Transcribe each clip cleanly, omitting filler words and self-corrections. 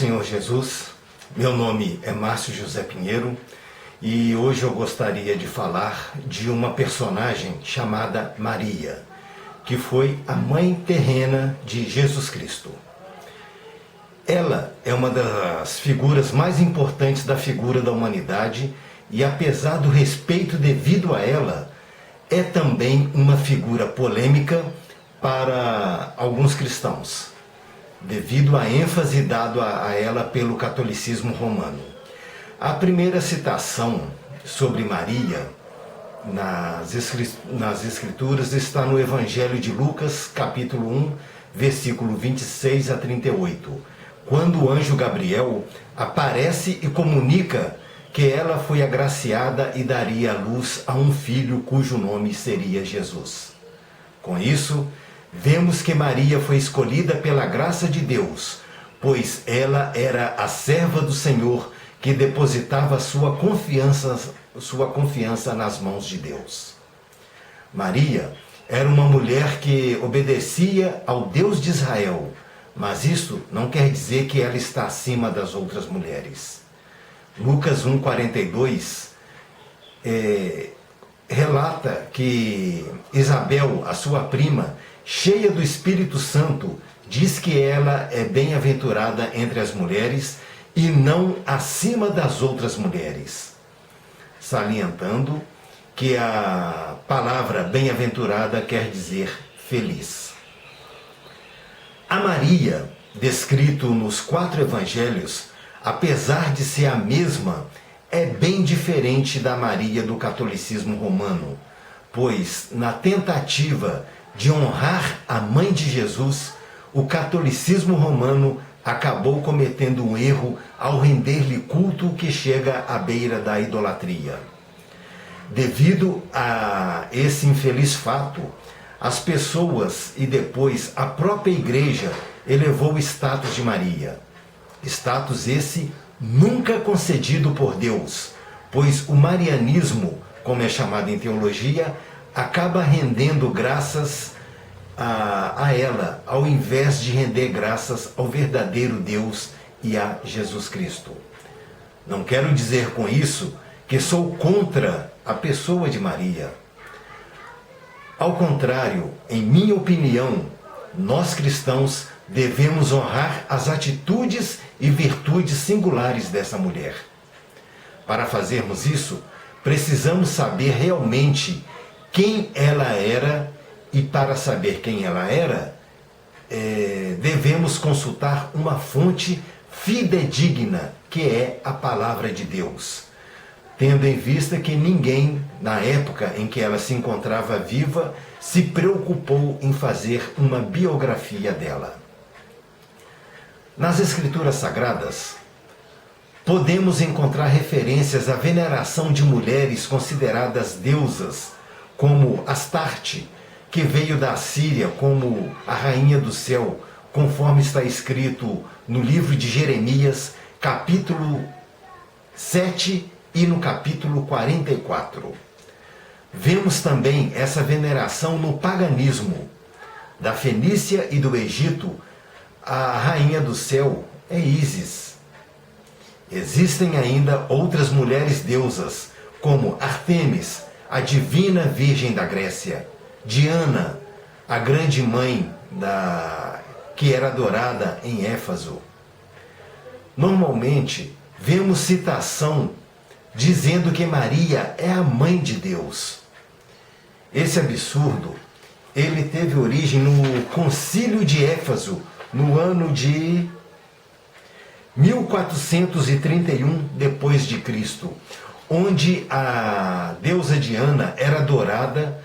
Senhor Jesus, meu nome é Márcio José Pinheiro e hoje eu gostaria de falar de uma personagem chamada Maria, que foi a mãe terrena de Jesus Cristo. Ela é uma das figuras mais importantes da figura da humanidade e, apesar do respeito devido a ela, é também uma figura polêmica para alguns cristãos, devido à ênfase dada a ela pelo catolicismo romano. A primeira citação sobre Maria nas Escrituras está no Evangelho de Lucas, capítulo 1, versículo 26 a 38, quando o anjo Gabriel aparece e comunica que ela foi agraciada e daria à luz a um filho cujo nome seria Jesus. Com isso, vemos que Maria foi escolhida pela graça de Deus, pois ela era a serva do Senhor que depositava sua confiança nas mãos de Deus. Maria era uma mulher que obedecia ao Deus de Israel, mas isso não quer dizer que ela está acima das outras mulheres. Lucas 1,42 relata que Isabel, a sua prima, cheia do Espírito Santo, diz que ela é bem-aventurada entre as mulheres e não acima das outras mulheres, salientando que a palavra bem-aventurada quer dizer feliz. A Maria, descrito nos 4 evangelhos, apesar de ser a mesma, é bem diferente da Maria do catolicismo romano, pois na tentativa de honrar a mãe de Jesus, o catolicismo romano acabou cometendo um erro ao render-lhe culto que chega à beira da idolatria. Devido a esse infeliz fato, as pessoas e depois a própria igreja elevou o status de Maria. Status esse nunca concedido por Deus, pois o marianismo, como é chamado em teologia, acaba rendendo graças a ela, ao invés de render graças ao verdadeiro Deus e a Jesus Cristo. Não quero dizer com isso que sou contra a pessoa de Maria. Ao contrário, em minha opinião, nós cristãos devemos honrar as atitudes e virtudes singulares dessa mulher. Para fazermos isso, precisamos saber realmente quem ela era, e para saber quem ela era, devemos consultar uma fonte fidedigna, que é a palavra de Deus, tendo em vista que ninguém, na época em que ela se encontrava viva, se preocupou em fazer uma biografia dela. Nas Escrituras Sagradas, podemos encontrar referências à veneração de mulheres consideradas deusas, como Astarte, que veio da Síria como a rainha do céu, conforme está escrito no livro de Jeremias, capítulo 7 e no capítulo 44. Vemos também essa veneração no paganismo. Da Fenícia e do Egito, a rainha do céu é Ísis. Existem ainda outras mulheres deusas, como Ártemis, a divina virgem da Grécia, Diana, a grande mãe que era adorada em Éfaso. Normalmente, vemos citação dizendo que Maria é a mãe de Deus. Esse absurdo, ele teve origem no Concílio de Éfaso, no ano de 1431 depois de Cristo, onde a deusa Diana era adorada,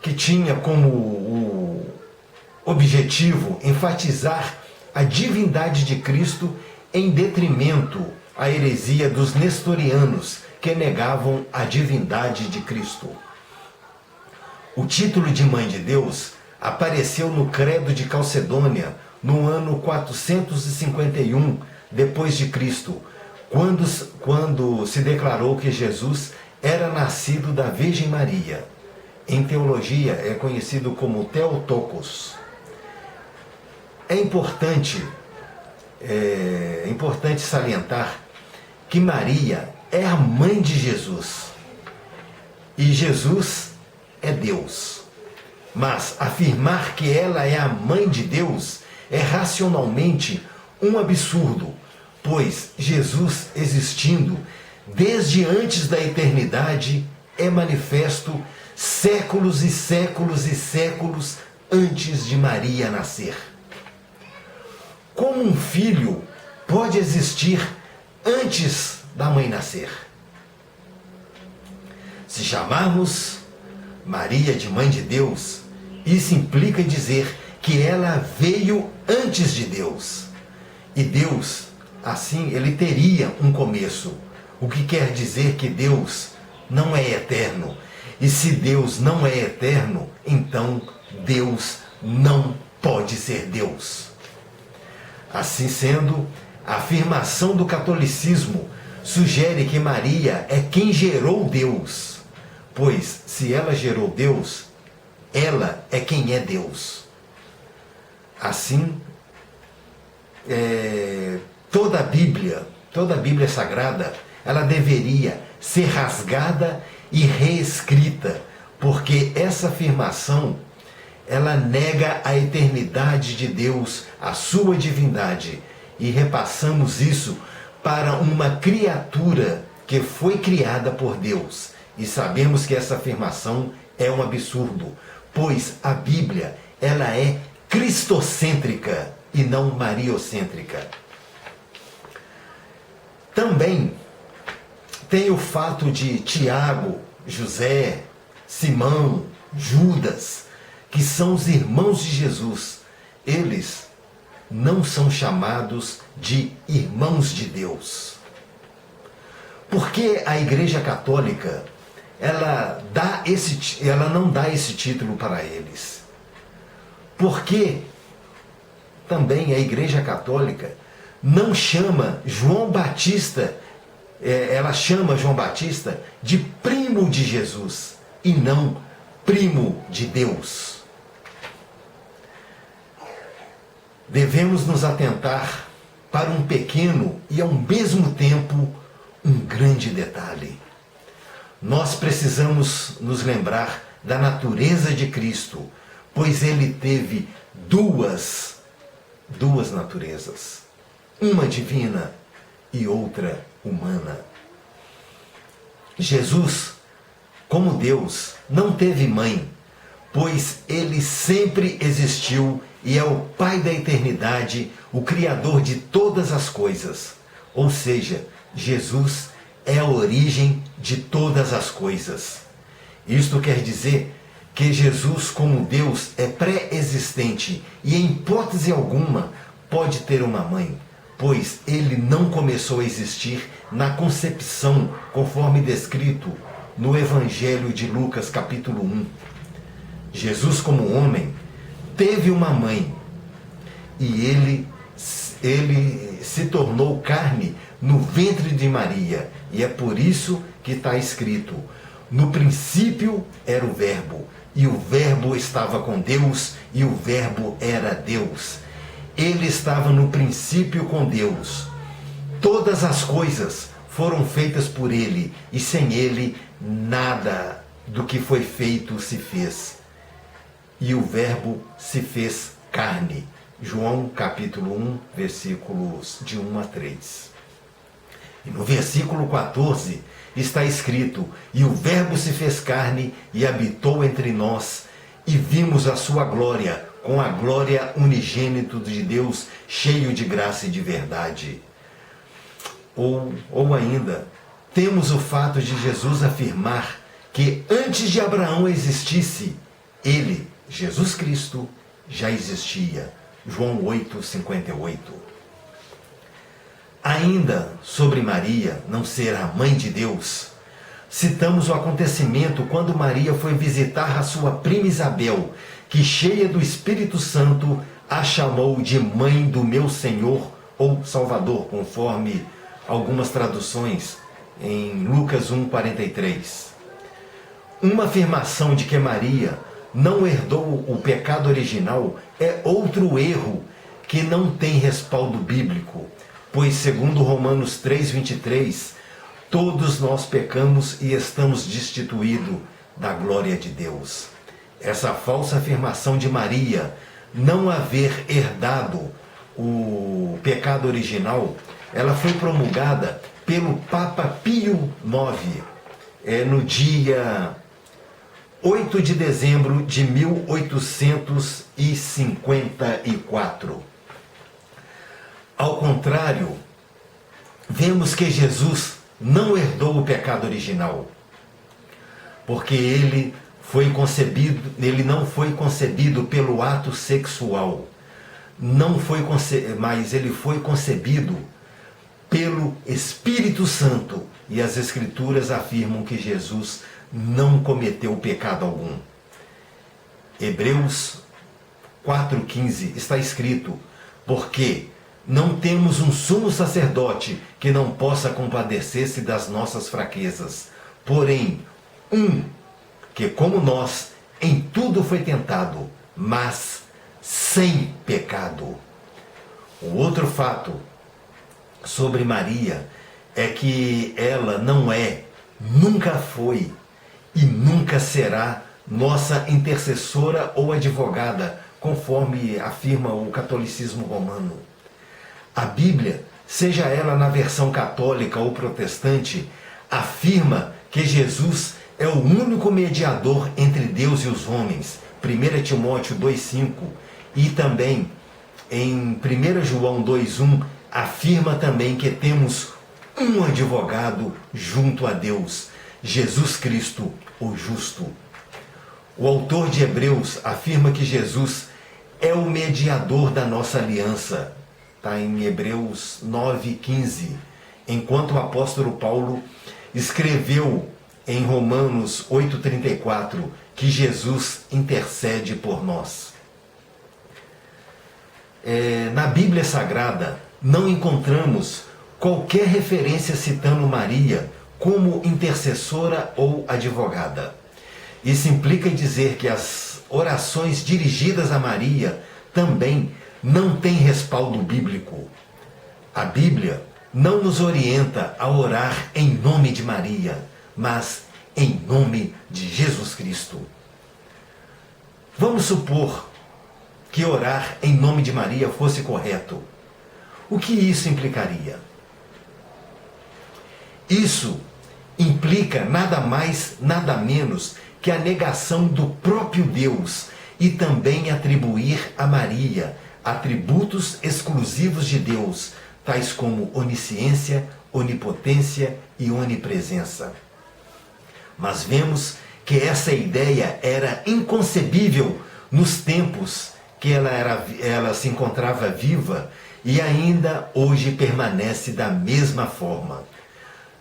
que tinha como o objetivo enfatizar a divindade de Cristo em detrimento à heresia dos nestorianos, que negavam a divindade de Cristo. O título de Mãe de Deus apareceu no Credo de Calcedônia no ano 451 depois de Cristo, quando se declarou que Jesus era nascido da Virgem Maria. Em teologia é conhecido como Theotokos. É importante é importante salientar que Maria é a mãe de Jesus. E Jesus é Deus. Mas afirmar que ela é a mãe de Deus é racionalmente um absurdo, pois Jesus existindo desde antes da eternidade é manifesto séculos e séculos e séculos antes de Maria nascer. Como um filho pode existir antes da mãe nascer? Se chamarmos Maria de Mãe de Deus, isso implica dizer que ela veio antes de Deus. E Deus, assim, ele teria um começo, o que quer dizer que Deus não é eterno. E se Deus não é eterno, então Deus não pode ser Deus. Assim sendo, a afirmação do catolicismo sugere que Maria é quem gerou Deus, pois se ela gerou Deus, ela é quem é Deus. Assim, toda a Bíblia Sagrada, ela deveria ser rasgada e reescrita, porque essa afirmação, ela nega a eternidade de Deus, a sua divindade, e repassamos isso para uma criatura que foi criada por Deus. E sabemos que essa afirmação é um absurdo, pois a Bíblia, ela é cristocêntrica e não mariocêntrica. Também tem o fato de Tiago, José, Simão, Judas, que são os irmãos de Jesus. Eles não são chamados de irmãos de Deus. Por que a Igreja Católica ela não dá esse título para eles? Porque também a Igreja Católica não chama João Batista, ela chama João Batista de primo de Jesus e não primo de Deus. Devemos nos atentar para um pequeno e ao mesmo tempo um grande detalhe. Nós precisamos nos lembrar da natureza de Cristo, pois ele teve duas naturezas, uma divina e outra humana. Jesus, como Deus, não teve mãe, pois ele sempre existiu e é o Pai da eternidade, o Criador de todas as coisas. Ou seja, Jesus é a origem de todas as coisas. Isto quer dizer que Jesus, como Deus, é pré-existente e em hipótese alguma pode ter uma mãe, pois ele não começou a existir na concepção, conforme descrito no Evangelho de Lucas, capítulo 1. Jesus, como homem, teve uma mãe e ele se tornou carne no ventre de Maria. E é por isso que está escrito: no princípio era o Verbo, e o Verbo estava com Deus, e o Verbo era Deus. Ele estava no princípio com Deus. Todas as coisas foram feitas por ele, e sem ele nada do que foi feito se fez. E o Verbo se fez carne. João capítulo 1, versículos de 1 a 3. E no versículo 14 está escrito: e o Verbo se fez carne e habitou entre nós, e vimos a sua glória, com a glória unigênito de Deus, cheio de graça e de verdade. Ou ainda, temos o fato de Jesus afirmar que antes de Abraão existisse, ele, Jesus Cristo, já existia. João 8:58. Ainda sobre Maria não ser a mãe de Deus, citamos o acontecimento quando Maria foi visitar a sua prima Isabel, que, cheia do Espírito Santo, a chamou de mãe do meu Senhor ou Salvador, conforme algumas traduções em Lucas 1:43. Uma afirmação de que Maria não herdou o pecado original é outro erro que não tem respaldo bíblico, pois segundo Romanos 3:23, todos nós pecamos e estamos destituídos da glória de Deus. Essa falsa afirmação de Maria não haver herdado o pecado original, ela foi promulgada pelo Papa Pio IX, no dia 8 de dezembro de 1854. Ao contrário, vemos que Jesus não herdou o pecado original, porque ele não foi concebido pelo ato sexual, mas ele foi concebido pelo Espírito Santo, e as Escrituras afirmam que Jesus não cometeu pecado algum. Hebreus 4:15 está escrito: porque não temos um sumo sacerdote que não possa compadecer-se das nossas fraquezas, porém que como nós em tudo foi tentado, mas sem pecado. O outro fato sobre Maria é que ela não é, nunca foi e nunca será nossa intercessora ou advogada, conforme afirma o catolicismo romano. A Bíblia, seja ela na versão católica ou protestante, afirma que Jesus é o único mediador entre Deus e os homens, 1 Timóteo 2,5, e também em 1 João 2,1, afirma também que temos um advogado junto a Deus, Jesus Cristo, o justo. O autor de Hebreus afirma que Jesus é o mediador da nossa aliança. Está em Hebreus 9:15. Enquanto o apóstolo Paulo escreveu em Romanos 8:34 que Jesus intercede por nós. Na Bíblia Sagrada não encontramos qualquer referência citando Maria como intercessora ou advogada. Isso implica em dizer que as orações dirigidas a Maria também não têm respaldo bíblico. A Bíblia não nos orienta a orar em nome de Maria, mas em nome de Jesus Cristo. Vamos supor que orar em nome de Maria fosse correto. O que isso implicaria? Isso implica nada mais, nada menos que a negação do próprio Deus e também atribuir a Maria atributos exclusivos de Deus, tais como onisciência, onipotência e onipresença. Mas vemos que essa ideia era inconcebível nos tempos que ela se encontrava viva e ainda hoje permanece da mesma forma.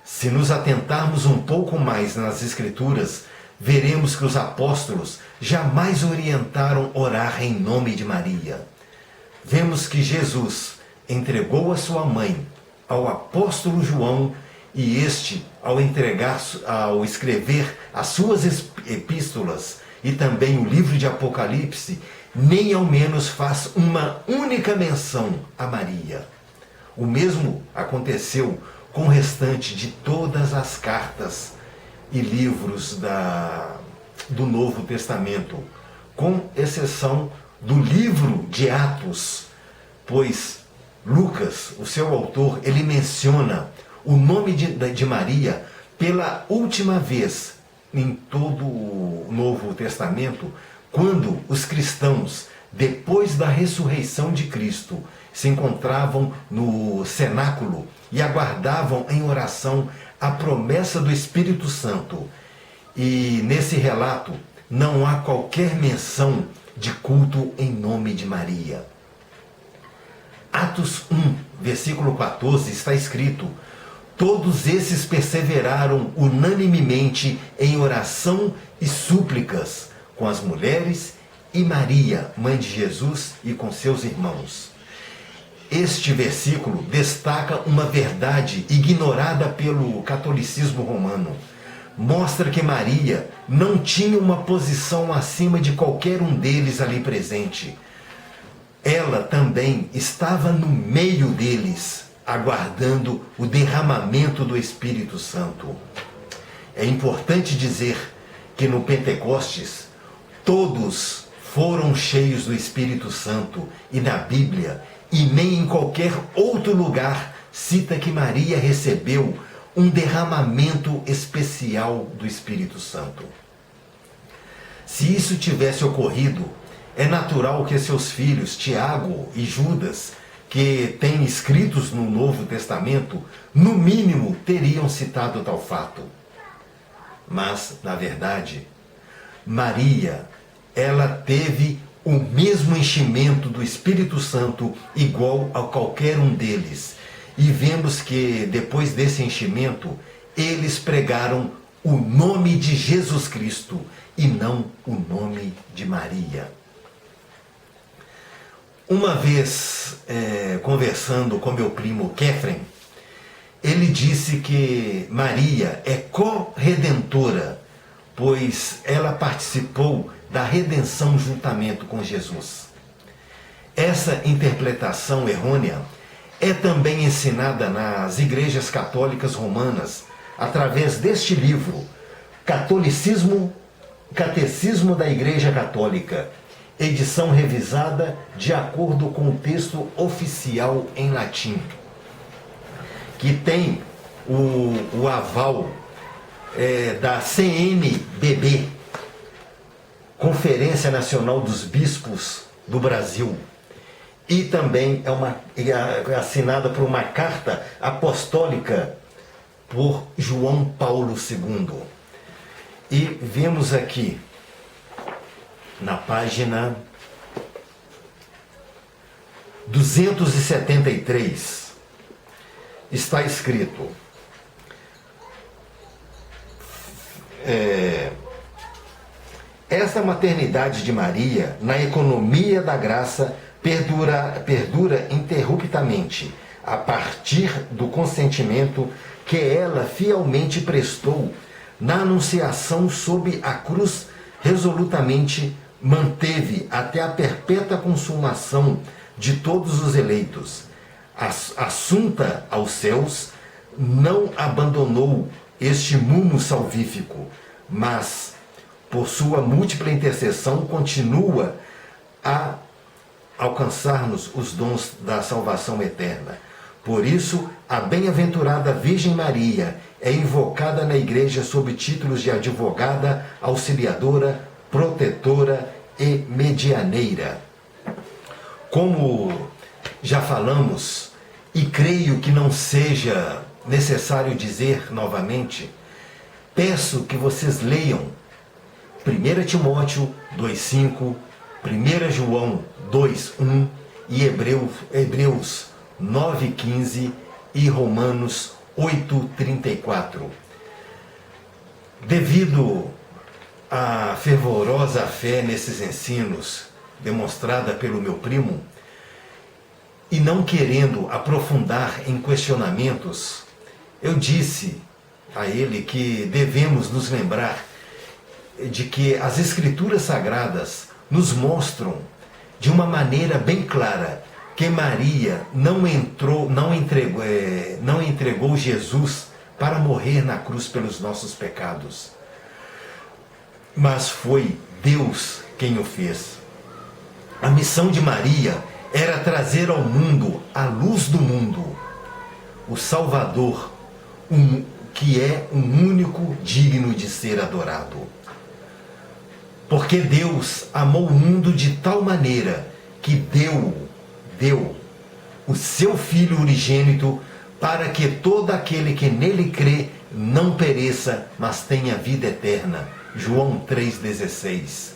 Se nos atentarmos um pouco mais nas Escrituras, veremos que os apóstolos jamais orientaram orar em nome de Maria. Vemos que Jesus entregou a sua mãe ao apóstolo João e este, ao escrever as suas epístolas e também o livro de Apocalipse, nem ao menos faz uma única menção a Maria. O mesmo aconteceu com o restante de todas as cartas e livros do Novo Testamento, com exceção do livro de Atos, pois Lucas, o seu autor, ele menciona o nome de Maria pela última vez em todo o Novo Testamento, quando os cristãos, depois da ressurreição de Cristo, se encontravam no cenáculo e aguardavam em oração a promessa do Espírito Santo. E nesse relato não há qualquer menção de culto em nome de Maria. Atos 1, versículo 14, está escrito: todos esses perseveraram unanimemente em oração e súplicas com as mulheres e Maria, mãe de Jesus, e com seus irmãos. Este versículo destaca uma verdade ignorada pelo catolicismo romano. Mostra que Maria não tinha uma posição acima de qualquer um deles ali presente. ela também estava no meio deles, aguardando o derramamento do Espírito Santo. É importante dizer que no Pentecostes, todos foram cheios do Espírito Santo, e na Bíblia, e nem em qualquer outro lugar, cita que Maria recebeu um derramamento especial do Espírito Santo. Se isso tivesse ocorrido, é natural que seus filhos, Tiago e Judas, que têm escritos no Novo Testamento, no mínimo teriam citado tal fato. Mas, na verdade, Maria, ela teve o mesmo enchimento do Espírito Santo igual a qualquer um deles. E vemos que, depois desse enchimento, eles pregaram o nome de Jesus Cristo e não o nome de Maria. Uma vez, conversando com meu primo Kefren, ele disse que Maria é co-redentora, pois ela participou da redenção juntamente com Jesus. Essa interpretação errônea é também ensinada nas igrejas católicas romanas através deste livro, Catecismo da Igreja Católica, edição revisada de acordo com o texto oficial em latim, que tem o aval da CNBB, Conferência Nacional dos Bispos do Brasil, e também é assinada por uma carta apostólica por João Paulo II. E vemos aqui, na página 273, está escrito: esta maternidade de Maria, na economia da graça, perdura interruptamente, a partir do consentimento que ela fielmente prestou na anunciação sob a cruz, resolutamente manteve até a perpétua consumação de todos os eleitos. Assunta aos céus, não abandonou este mumo salvífico, mas, por sua múltipla intercessão, continua a alcançar-nos os dons da salvação eterna. Por isso, a bem-aventurada Virgem Maria é invocada na Igreja sob títulos de advogada, auxiliadora, protetora e medianeira. Como já falamos, e creio que não seja necessário dizer novamente, peço que vocês leiam 1 Timóteo 2,5, 1 João 2,1 e Hebreus 9,15 e Romanos 8,34. Devido à fervorosa fé nesses ensinos, demonstrada pelo meu primo, e não querendo aprofundar em questionamentos, eu disse a ele que devemos nos lembrar de que as Escrituras Sagradas nos mostram de uma maneira bem clara que Maria não entregou Jesus para morrer na cruz pelos nossos pecados, mas foi Deus quem o fez. A missão de Maria era trazer ao mundo a luz do mundo, o Salvador, que é um único digno de ser adorado. Porque Deus amou o mundo de tal maneira que deu o seu Filho unigênito, para que todo aquele que nele crê não pereça, mas tenha vida eterna. João 3,16.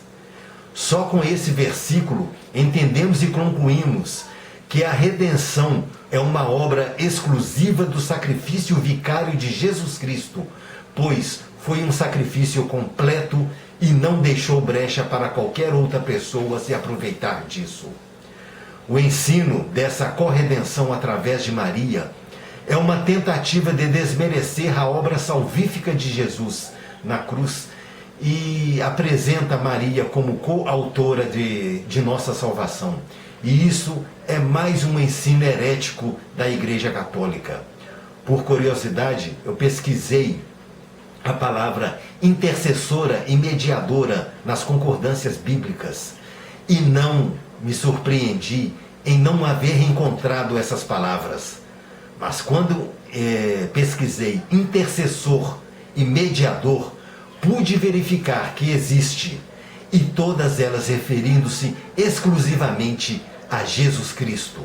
Só com esse versículo entendemos e concluímos que a redenção é uma obra exclusiva do sacrifício vicário de Jesus Cristo, pois foi um sacrifício completo e não deixou brecha para qualquer outra pessoa se aproveitar disso. O ensino dessa corredenção através de Maria é uma tentativa de desmerecer a obra salvífica de Jesus na cruz e apresenta Maria como coautora de nossa salvação. E isso é mais um ensino herético da Igreja Católica. Por curiosidade, eu pesquisei a palavra intercessora e mediadora nas concordâncias bíblicas e não me surpreendi em não haver encontrado essas palavras. Mas quando pesquisei intercessor e mediador, pude verificar que existe, e todas elas referindo-se exclusivamente a Jesus Cristo.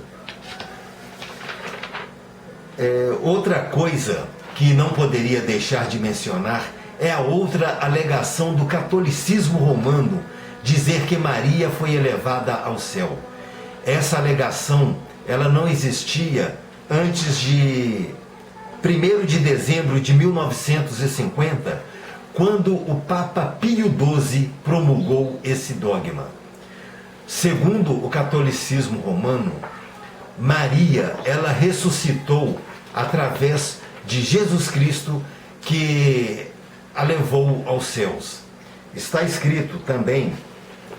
Outra coisa que não poderia deixar de mencionar é a outra alegação do catolicismo romano, dizer que Maria foi elevada ao céu. Essa alegação, ela não existia antes de 1º de dezembro de 1950, quando o Papa Pio XII promulgou esse dogma. Segundo o catolicismo romano, Maria, ela ressuscitou através de Jesus Cristo, que a levou aos céus. Está escrito também,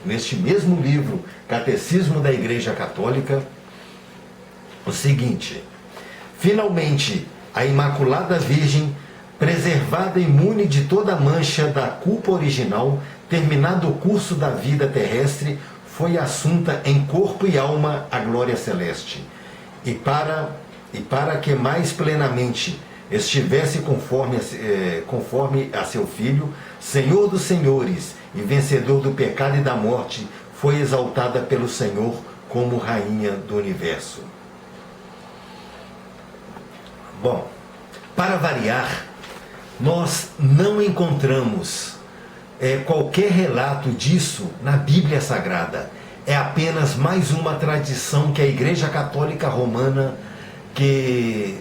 neste mesmo livro, Catecismo da Igreja Católica, o seguinte: finalmente, a Imaculada Virgem, preservada imune de toda mancha da culpa original, terminado o curso da vida terrestre, foi assunta em corpo e alma à glória celeste. E para que mais plenamente estivesse conforme a seu Filho, Senhor dos senhores e vencedor do pecado e da morte, foi exaltada pelo Senhor como Rainha do Universo. Bom, para variar, nós não encontramos qualquer relato disso na Bíblia Sagrada. É apenas mais uma tradição que a Igreja Católica Romana, que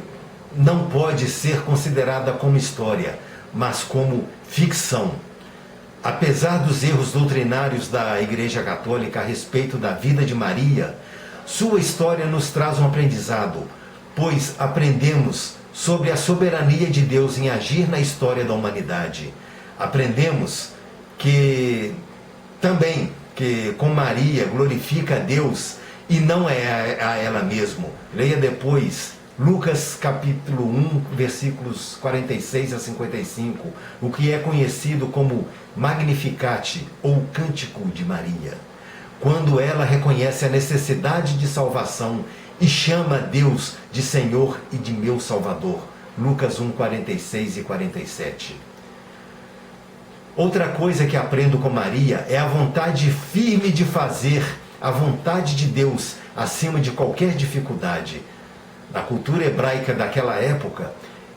não pode ser considerada como história, mas como ficção. Apesar dos erros doutrinários da Igreja Católica a respeito da vida de Maria, sua história nos traz um aprendizado, pois aprendemos sobre a soberania de Deus em agir na história da humanidade. Aprendemos que com Maria glorifica a Deus e não é a ela mesma. Leia depois Lucas capítulo 1, versículos 46 a 55, o que é conhecido como Magnificat ou Cântico de Maria, quando ela reconhece a necessidade de salvação e chama Deus de Senhor e de meu Salvador. Lucas 1, 46 e 47. Outra coisa que aprendo com Maria é a vontade firme de fazer a vontade de Deus acima de qualquer dificuldade. Na cultura hebraica daquela época,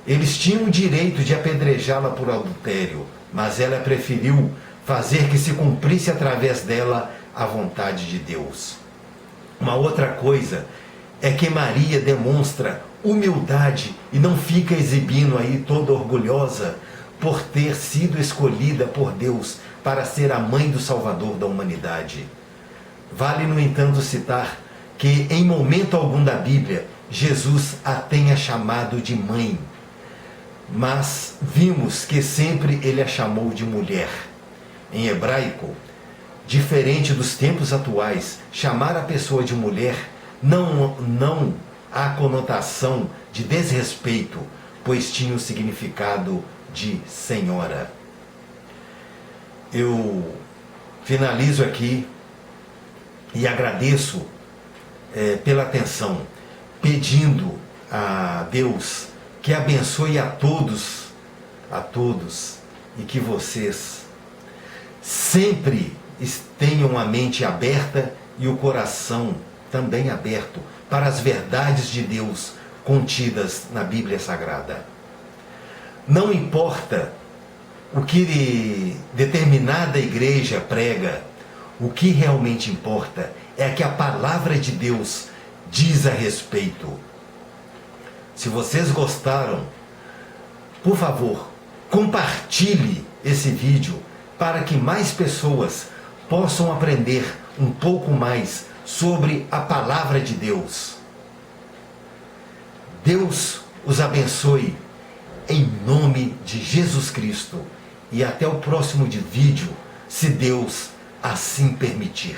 eles tinham o direito de apedrejá-la por adultério, mas ela preferiu fazer que se cumprisse através dela a vontade de Deus. Uma outra coisa é que Maria demonstra humildade e não fica exibindo aí toda orgulhosa por ter sido escolhida por Deus para ser a mãe do Salvador da humanidade. Vale, no entanto, citar que em momento algum da Bíblia Jesus a tenha chamado de mãe, mas vimos que sempre ele a chamou de mulher. Em hebraico, diferente dos tempos atuais, chamar a pessoa de mulher não há conotação de desrespeito, pois tinha o significado de senhora. Eu finalizo aqui e agradeço pela atenção, pedindo a Deus que abençoe a todos, e que vocês sempre tenham a mente aberta e o coração também aberto para as verdades de Deus contidas na Bíblia Sagrada. Não importa o que determinada igreja prega, o que realmente importa é que a palavra de Deus diz a respeito. Se vocês gostaram, por favor, compartilhe esse vídeo para que mais pessoas possam aprender um pouco mais sobre a palavra de Deus. Deus os abençoe em nome de Jesus Cristo e até o próximo vídeo, se Deus assim permitir.